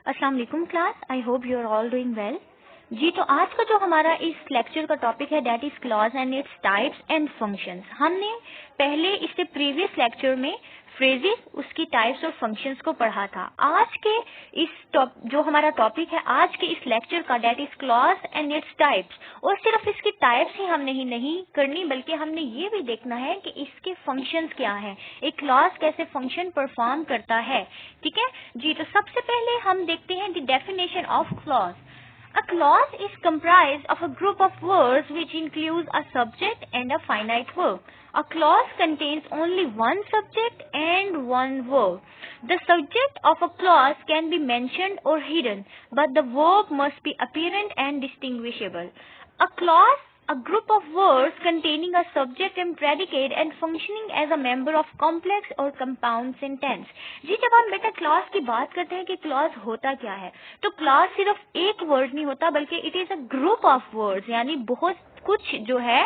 अस्सलाम वालेकुम class, I hope you are all doing well. जी, तो आज का जो हमारा इस लेक्चर का टॉपिक है that is clause and its types and functions. हमने पहले इससे प्रीवियस लेक्चर में फ्रेजेस, उसकी टाइप्स और फंक्शंस को पढ़ा था। आज के जो हमारा टॉपिक है आज के इस लेक्चर का that is clause and its types, और सिर्फ इसकी टाइप्स ही हमने नहीं करनी बल्कि हमने ये भी देखना है कि इसके फंक्शंस क्या हैं, एक क्लॉज कैसे फंक्शन परफॉर्म करता है। ठीक है जी, तो सबसे पहले हम देखते हैं the definition of clause. A clause is comprised of a group of words which includes a subject and a finite verb. A clause contains only one subject and one verb. The subject of a clause can be mentioned or hidden, but the verb must be apparent and distinguishable. A clause, a group of words containing a subject and predicate and functioning as a member of complex or compound sentence. जी, जब हम बेटा clause की बात करते हैं कि clause होता क्या है, तो क्लॉज सिर्फ एक वर्ड नहीं होता बल्कि it is a group of words, यानी बहुत कुछ जो है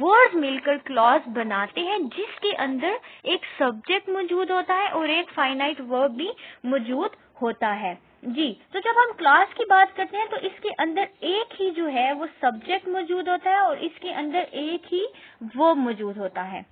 वर्ड्स मिलकर क्लॉज बनाते हैं जिसके अंदर एक सब्जेक्ट मौजूद होता है और एक फाइनाइट वर्ब भी मौजूद होता है। जी, तो जब हम क्लॉज की बात करते हैं तो इसके अंदर एक ही जो है वो सब्जेक्ट मौजूद होता है और इसके अंदर एक ही वर्ब मौजूद होता है।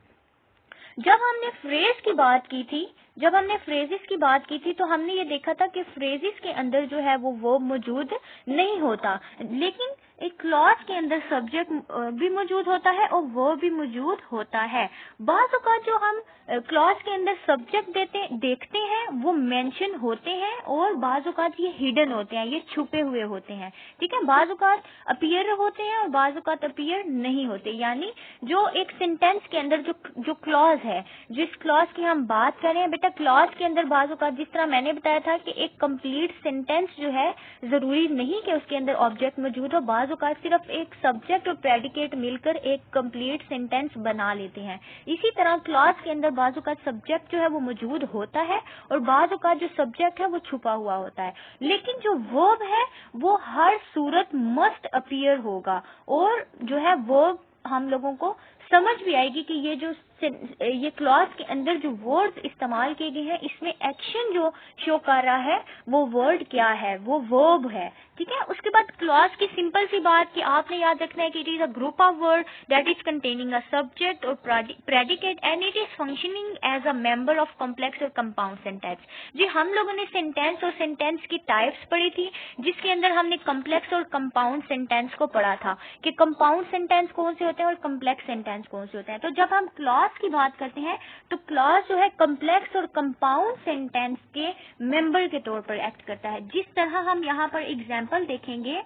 जब हमने फ्रेज की बात की थी, जब हमने फ्रेजेस की बात की थी तो हमने ये देखा था कि फ्रेजेस के अंदर जो है वो वर्ब मौजूद नहीं होता, लेकिन एक क्लॉज के अंदर सब्जेक्ट भी मौजूद होता है और वर्ब भी मौजूद होता है। बाज़ औक़ात जो हम क्लॉज के अंदर सब्जेक्ट देखते हैं वो मेंशन होते हैं और बाज़ औक़ात ये हिडन होते हैं, ये छुपे हुए होते हैं। ठीक है, बाज़ औक़ात अपीयर होते हैं और बाज़ औक़ात अपीयर नहीं होते, यानी जो एक सेंटेंस के अंदर जो क्लॉज है, जिस क्लॉज की हम बात कर रहे हैं बेटा, क्लॉज के अंदर बाज़ औक़ात जिस तरह मैंने बताया था कि एक कंप्लीट सेंटेंस जो है जरूरी नहीं कि उसके अंदर ऑब्जेक्ट मौजूद हो, बाज़ औक़ात सिर्फ एक सब्जेक्ट और प्रेडिकेट मिलकर एक कंप्लीट सेंटेंस बना लेते हैं। इसी तरह क्लॉज के अंदर बाज़ औक़ात सब्जेक्ट जो है वो मौजूद होता है और बाज़ औक़ात जो सब्जेक्ट है वो छुपा हुआ होता है, लेकिन जो वर्ब है वो हर सूरत मस्ट अपीयर होगा और जो है वर्ब हम लोगों को समझ भी आएगी कि ये क्लॉज के अंदर जो वर्ड्स इस्तेमाल किए गए हैं इसमें एक्शन जो शो कर रहा है वो वर्ड क्या है, वो वर्ब है। ठीक है, उसके बाद क्लॉज की सिंपल सी बात कि आपने याद रखना है कि it is a group of word that is containing a subject और predicate and it is functioning as a member of complex और कंपाउंड सेंटेंस। जी, हम लोगों ने सेंटेंस और सेंटेंस की टाइप्स पढ़ी थी जिसके अंदर हमने कॉम्प्लेक्स और कंपाउंड सेंटेंस को पढ़ा था कि कंपाउंड सेंटेंस कौन से होते हैं और कॉम्प्लेक्स सेंटेंस कौन से होते हैं। तो जब हम क्लॉज की बात करते हैं तो क्लॉज जो है कॉम्प्लेक्स और कंपाउंड सेंटेंस के मेंबर के तौर पर एक्ट करता है। जिस तरह हम यहाँ पर एग्जाम्पल देखेंगे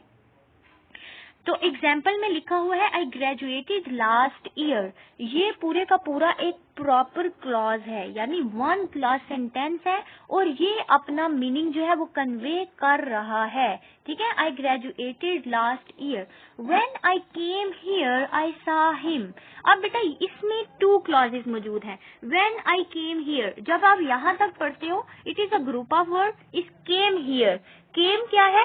तो एग्जाम्पल में लिखा हुआ है आई ग्रेजुएटेड लास्ट ईयर, ये पूरे का पूरा एक प्रॉपर क्लॉज है, यानी वन क्लॉज सेंटेंस है और ये अपना मीनिंग जो है वो कन्वे कर रहा है। ठीक है, I graduated last year, when I came here I saw him. अब बेटा इसमें टू क्लॉजेस मौजूद हैं। व्हेन आई केम हियर, जब आप यहाँ तक पढ़ते हो it is a group of word, इस केम हियर, केम क्या है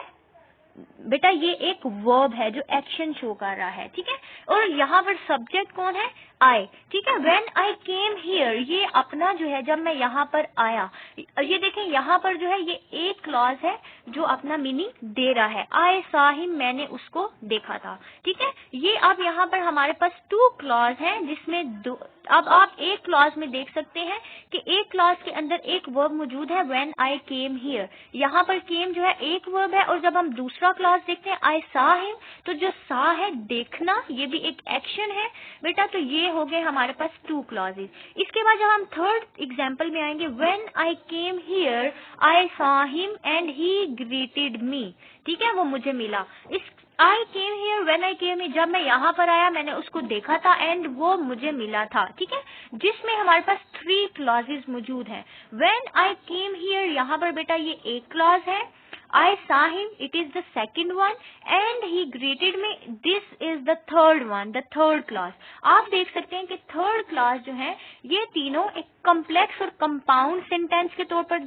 बेटा, ये एक वर्ब है जो एक्शन शो कर रहा है। ठीक है, और यहाँ पर सब्जेक्ट कौन है, आई। ठीक है, व्हेन आई केम हियर, ये अपना जो है जब मैं यहाँ पर आया, ये देखें यहाँ पर जो है ये एक क्लॉज है जो अपना मीनिंग दे रहा है। आई सॉ हिम, मैंने उसको देखा था। ठीक है, ये अब यहाँ पर हमारे पास टू क्लॉज है जिसमें दो, अब आप एक क्लॉज में देख सकते हैं कि एक क्लॉज के अंदर एक वर्ब मौजूद है व्हेन आई केम हियर, यहाँ पर केम जो है एक वर्ब है और जब हम दूसरा क्लॉज देखते हैं आई सॉ हिम, तो जो सॉ है देखना, ये भी एक एक्शन है बेटा। तो ये हो गए हमारे पास टू क्लॉजेस। इसके बाद जब हम थर्ड एग्जाम्पल में आएंगे, when I came here I saw him and he greeted me. ठीक है, वो मुझे मिला। इस I came here, when I came here, जब मैं यहाँ पर आया मैंने उसको देखा था एंड वो मुझे मिला था। ठीक है, जिसमें हमारे पास थ्री क्लॉजेस मौजूद हैं। व्हेन आई केम हियर, यहाँ पर बेटा ये एक क्लॉज है, I saw him, it is the second one, and he greeted me, this is the third one, the third clause। आप देख सकते हैं कि थर्ड क्लास जो है ये तीनों एक कॉम्प्लेक्स और कंपाउंड सेंटेंस के तौर पर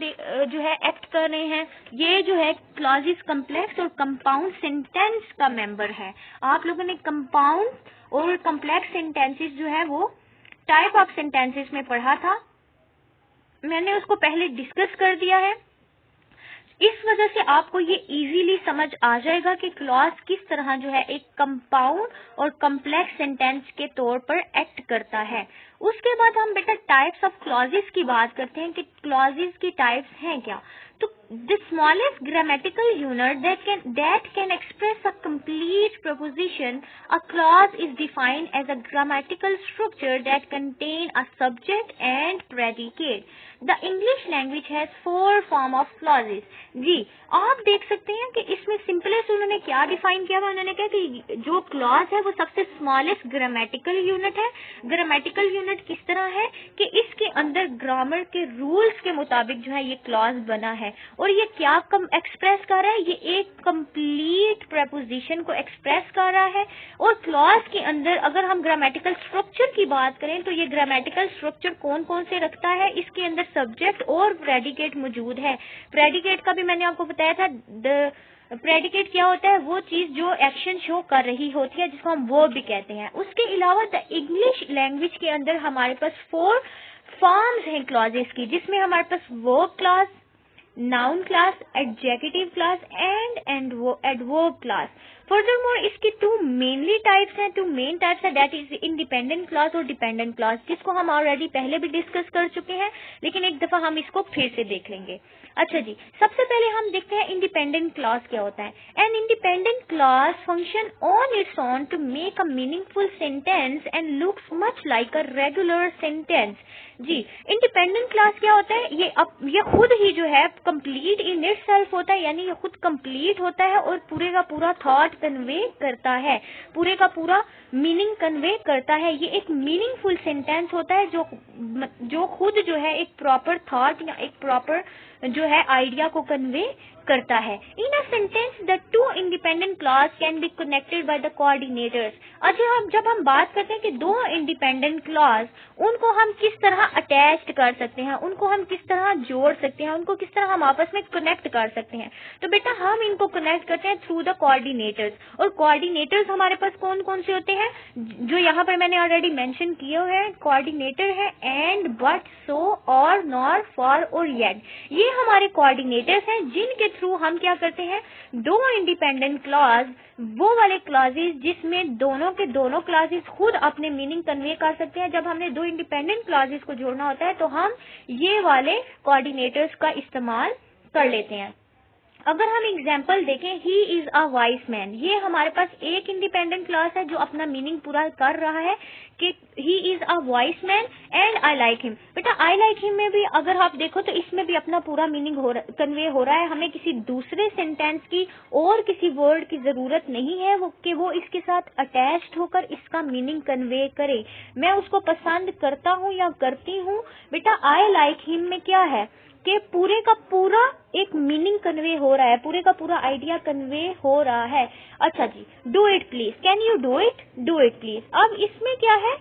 जो है एक्ट कर रहे हैं। ये जो है क्लॉजेस कॉम्प्लेक्स और कंपाउंड सेंटेंस का मेंबर है। आप लोगों ने कंपाउंड और कॉम्प्लेक्स सेंटेंसेस जो है वो टाइप ऑफ सेंटेंसेस में पढ़ा था, मैंने उसको पहले डिस्कस कर दिया है। इस वजह से आपको ये इजीली समझ आ जाएगा कि क्लॉज किस तरह जो है एक कंपाउंड और कम्प्लेक्स सेंटेंस के तौर पर एक्ट करता है। उसके बाद हम बेटा टाइप्स ऑफ क्लॉजेस की बात करते हैं कि क्लॉजेस की टाइप्स हैं क्या। तो the smallest grammatical unit that can express a complete proposition, a clause is defined as a grammatical structure that contain a subject and predicate. The English language has 4 form of clauses. जी आप देख सकते हैं कि इसमें simplest उन्होंने क्या define किया है। उन्होंने कहा कि जो क्लॉज है वो सबसे स्मॉलेस्ट ग्रामेटिकल यूनिट है। ग्रामेटिकल यूनिट किस तरह है कि इसके अंदर ग्रामर के रूल्स के मुताबिक जो है ये क्लॉज बना है और ये क्या एक्सप्रेस कर रहा है, ये एक कंप्लीट प्रपोजिशन को एक्सप्रेस कर रहा है। और क्लॉज के अंदर अगर हम ग्रामेटिकल स्ट्रक्चर की बात करें तो ये ग्रामेटिकल स्ट्रक्चर कौन कौन से रखता है, इसके अंदर सब्जेक्ट और प्रेडिकेट मौजूद है। प्रेडिकेट का भी मैंने आपको बताया था। प्रेडिकेट क्या होता है, वो चीज जो एक्शन शो कर रही होती है जिसको हम वर्ब भी कहते हैं। उसके अलावा द इंग्लिश लैंग्वेज के अंदर हमारे पास 4 फॉर्म्स हैं क्लॉजेस की, जिसमें हमारे पास verb clause, noun class, adjective class and adverb class. Furthermore इसकी 2 मेन टाइप्स हैं, दैट इज इंडिपेंडेंट क्लॉज और डिपेंडेंट क्लॉज, जिसको हम ऑलरेडी पहले भी डिस्कस कर चुके हैं, लेकिन एक दफा हम इसको फिर से देख लेंगे। अच्छा जी, सबसे पहले हम देखते हैं इंडिपेंडेंट क्लॉज क्या होता है। An independent clause function on its own to make a meaningful sentence and looks much like a regular sentence. जी, इंडिपेंडेंट क्लॉज क्या होता है, ये खुद ही जो है कंप्लीट इन इटसेल्फ होता है, यानी ये खुद कंप्लीट होता है और पूरे का पूरा थॉट कन्वे करता है, पूरे का पूरा मीनिंग कन्वे करता है। ये एक मीनिंगफुल सेंटेंस होता है जो खुद जो है एक प्रॉपर थॉट या एक प्रॉपर जो है आइडिया को कन्वे करता है। In a sentence the 2 independent clause can be connected by the coordinators. अच्छा, जब हम बात करते हैं कि 2 इंडिपेंडेंट क्लॉज, उनको हम किस तरह अटैच कर सकते हैं, उनको हम किस तरह जोड़ सकते हैं, उनको किस तरह हम आपस में कनेक्ट कर सकते हैं, तो बेटा हम इनको कनेक्ट करते हैं थ्रू द कोऑर्डिनेटर्स। और कोऑर्डिनेटर्स हमारे पास कौन कौन से होते हैं, जो यहाँ पर मैंने ऑलरेडी मेंशन किए हुए हैं। कोऑर्डिनेटर है एंड, बट, सो, और, नॉर, फॉर और येट। ये हमारे कोऑर्डिनेटर्स हैं जिनके थ्रू हम क्या करते हैं, 2 इंडिपेंडेंट क्लॉज, वो वाले क्लॉजेस जिसमें दोनों के दोनों क्लॉजेस खुद अपने मीनिंग कन्वे कर सकते हैं। जब हमने 2 इंडिपेंडेंट क्लॉजेस को जोड़ना होता है तो हम ये वाले कोऑर्डिनेटर्स का इस्तेमाल कर लेते हैं। अगर हम एग्जाम्पल देखें, he is a wise man, ये हमारे पास एक इंडिपेंडेंट क्लॉज है जो अपना मीनिंग पूरा कर रहा है कि he is a wise man and I like him. बेटा आई लाइक हिम में भी अगर आप देखो तो इसमें भी अपना पूरा मीनिंग कन्वे हो रहा है। हमें किसी दूसरे सेंटेंस की और किसी वर्ड की जरूरत नहीं है कि वो इसके साथ अटैच्ड होकर इसका मीनिंग कन्वे करे। मैं उसको पसंद करता हूँ या करती हूँ। बेटा आई लाइक हिम में क्या है कि पूरे का पूरा एक मीनिंग कन्वे हो रहा है, पूरे का पूरा आइडिया कन्वे हो रहा है। अच्छा जी, do it please, can you do it, do it please. अब इसमें क्या है,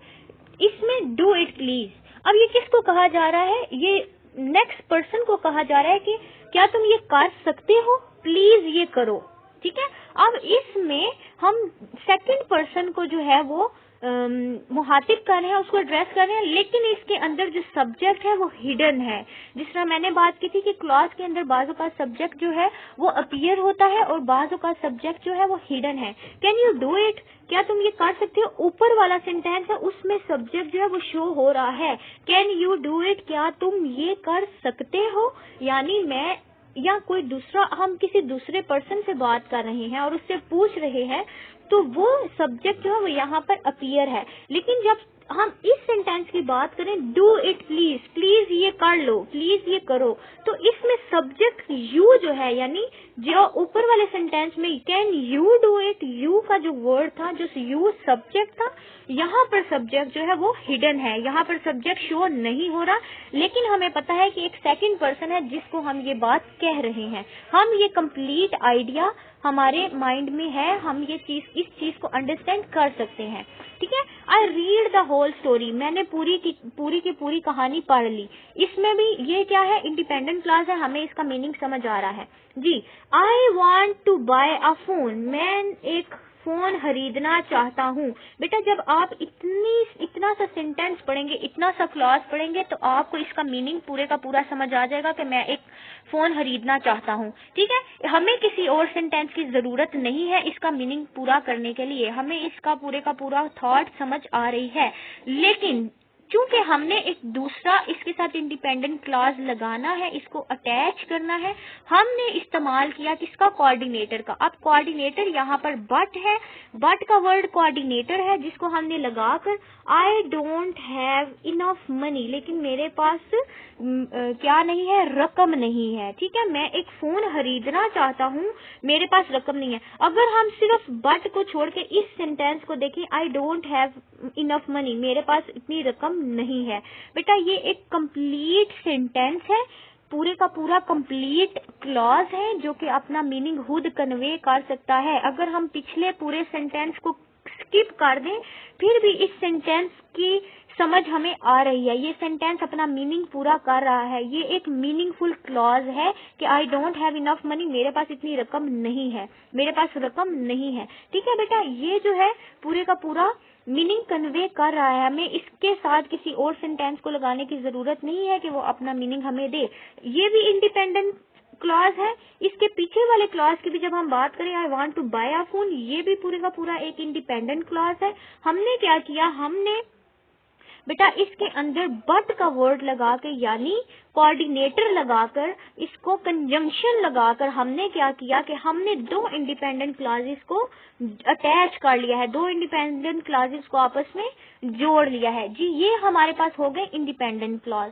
इसमें डू इट प्लीज, अब ये किसको कहा जा रहा है, ये नेक्स्ट पर्सन को कहा जा रहा है कि क्या तुम ये कर सकते हो, प्लीज ये करो। ठीक है, अब इसमें हम सेकंड पर्सन को जो है वो मुहातिब कर रहे हैं, उसको एड्रेस कर रहे हैं, लेकिन इसके अंदर जो सब्जेक्ट है वो हिडन है। जिस तरह मैंने बात की थी कि क्लॉज के अंदर बाजू का सब्जेक्ट जो है वो अपीयर होता है और बाजू का सब्जेक्ट जो है वो हिडन है। कैन यू डू इट, क्या तुम ये कर सकते हो, ऊपर वाला सेंटेंस है उसमें सब्जेक्ट जो है वो शो हो रहा है। कैन यू डू इट, क्या तुम ये कर सकते हो, यानी मैं या कोई दूसरा, हम किसी दूसरे पर्सन से बात कर रहे हैं और उससे पूछ रहे हैं, तो वो सब्जेक्ट जो है वो यहाँ पर अपीयर है। लेकिन जब हम इस सेंटेंस की बात करें, डू इट प्लीज, प्लीज ये कर लो, प्लीज ये करो, तो इसमें सब्जेक्ट यू जो है, यानी जो ऊपर वाले सेंटेंस में can you do it, you का जो वर्ड था, जो यू सब्जेक्ट था, यहाँ पर सब्जेक्ट जो है वो हिडन है, यहाँ पर सब्जेक्ट शो नहीं हो रहा। लेकिन हमें पता है कि एक सेकंड पर्सन है जिसको हम ये बात कह रहे हैं। हम ये कंप्लीट आइडिया हमारे माइंड में है, हम ये चीज, इस चीज को अंडरस्टैंड कर सकते हैं। ठीक है, I read the whole story, मैंने पूरी की पूरी कहानी पढ़ ली। इसमें भी ये क्या है, इंडिपेंडेंट क्लॉज है, हमें इसका मीनिंग समझ आ रहा है। जी, I want to buy a phone, मैं एक फोन खरीदना चाहता हूँ। बेटा जब आप इतना सा सेंटेंस पढ़ेंगे, इतना सा क्लॉज पढ़ेंगे तो आपको इसका मीनिंग पूरे का पूरा समझ आ जाएगा कि मैं एक फोन खरीदना चाहता हूँ। ठीक है, हमें किसी और सेंटेंस की जरूरत नहीं है इसका मीनिंग पूरा करने के लिए, हमें इसका पूरे का पूरा थॉट समझ आ रही है। लेकिन चूंकि हमने एक दूसरा इसके साथ इंडिपेंडेंट क्लॉज लगाना है, इसको अटैच करना है, हमने इस्तेमाल किया किसका, कोऑर्डिनेटर का। अब कोऑर्डिनेटर यहाँ पर बट है, बट का वर्ड कोऑर्डिनेटर है जिसको हमने लगाकर I don't have enough money, लेकिन मेरे पास क्या नहीं है, रकम नहीं है। ठीक है, मैं एक फोन खरीदना चाहता हूँ, मेरे पास रकम नहीं है। अगर हम सिर्फ बट को छोड़ के इस सेंटेंस को देखें, I don't have enough money, मेरे पास इतनी रकम नहीं है, बेटा ये एक कंप्लीट सेंटेंस है, पूरे का पूरा कंप्लीट क्लॉज है जो कि अपना मीनिंग खुद कन्वे कर सकता है। अगर हम पिछले पूरे सेंटेंस को स्किप कर दें फिर भी इस सेंटेंस की समझ हमें आ रही है, ये सेंटेंस अपना मीनिंग पूरा कर रहा है, ये एक मीनिंगफुल क्लॉज है कि I don't have enough money, मेरे पास इतनी रकम नहीं है, मेरे पास रकम नहीं है। ठीक है बेटा, ये जो है पूरे का पूरा मीनिंग कन्वे कर रहा है, हमें इसके साथ किसी और सेंटेंस को लगाने की जरूरत नहीं है कि वो अपना मीनिंग हमें दे। ये भी इंडिपेंडेंट क्लॉज है। इसके पीछे वाले क्लॉज की भी जब हम बात करें, I want to buy a phone, ये भी पूरे का पूरा एक इंडिपेंडेंट क्लॉज है। हमने क्या किया, हमने बेटा इसके अंदर बट का वर्ड लगा के यानी कोऑर्डिनेटर लगाकर, इसको कंजंक्शन लगाकर हमने क्या किया कि हमने दो इंडिपेंडेंट क्लॉजेस को अटैच कर लिया है, दो इंडिपेंडेंट क्लॉजेस को आपस में जोड़ लिया है। जी ये हमारे पास हो गए इंडिपेंडेंट क्लॉज।